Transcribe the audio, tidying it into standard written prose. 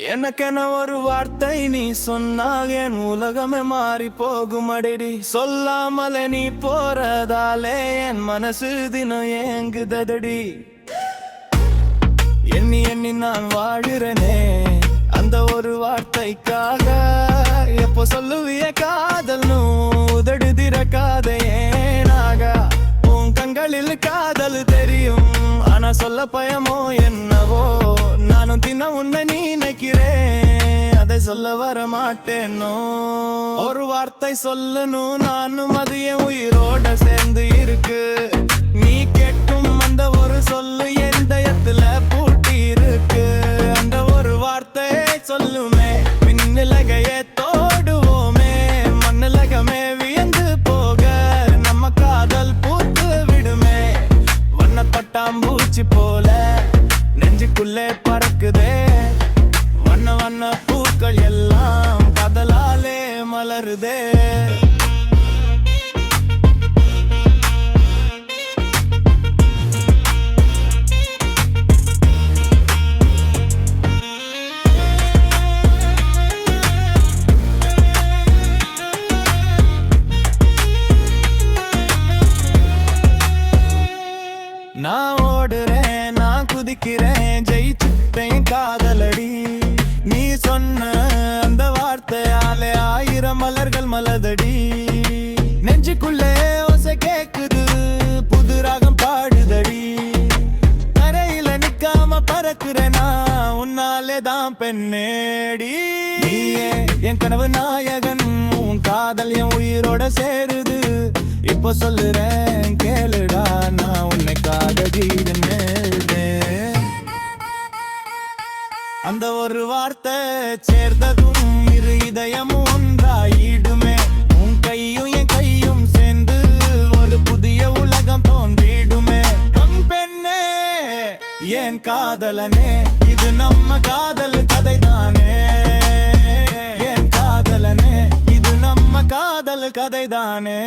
எனக்கென ஒரு வார்த்தை நீ சொன்னாக என் உலகமே மாறி போகும் அடிடி. சொல்லாமலே நீ போறதாலே என் மனசு தினம் ஏங்குதடி. எண்ணி எண்ணி நான் வாழுறனே அந்த ஒரு வார்த்தைக்காக. எப்போ சொல்லுவிய காதல்னு உதடு திறக்காத ஏனாக. உன் கண்களில் காதல் தெரியும் ஆனா சொல்ல பயமோ என்னவோ. நானும் தின உன்னை நினைக்கிறேன் அதை சொல்ல வர மாட்டேனோ. ஒரு வார்த்தை சொல்லணும் நானும் அது என் உயிரோட சேர்ந்து இருக்கு. நீ கேட்கும் அந்த ஒரு சொல்லு என் இதயத்துல பூட்டி இருக்கு. அந்த ஒரு வார்த்தை சொல்லுமே மின்னிலகையே தோடுவோமே. மண்ணிலகமே வியந்து போக நம்ம காதல் பூத்து விடுமே. வண்ணப்பட்டாம்பூச்சி போல நெஞ்சுக்குள்ளே பறக்குதே. வண்ண வண்ண பூக்கள் எல்லாம் காதலாலே மலருதே. நான் ஓடுறேன் நான் குதிக்கிறேன் ஜெயிச்சுட்டேன் காதலடி. நீ சொன்ன அந்த வார்த்தையாலே ஆயிரம் மலர்கள் மலதடி. நெஞ்சுக்குள்ளே ஓசை கேக்குது புது ராகம் பாடுதடி. தரையில நிக்காம பறக்குறேனா உன்னாலே தான் பெண்ணேடி. நீயே என் கனவு நாயகன் உன் காதல் என் உயிரோட சேருது. இப்போ சொல்லுறேன் கேளுடா நான் உன்னைக்காக ஜீவன் எழுதேன். அந்த ஒரு வார்த்தை சேர்ந்ததும் இரு இதயமும் ஒன்றாயிடுமே. உன் கையும் என் கையும் சேர்ந்து ஒரு புதிய உலகம் தோன்றிடுமே. கண் பெண்ணே என் காதலனே இது நம்ம காதல் கதை தானே. என் காதலனே இது நம்ம காதல் கதை தானே.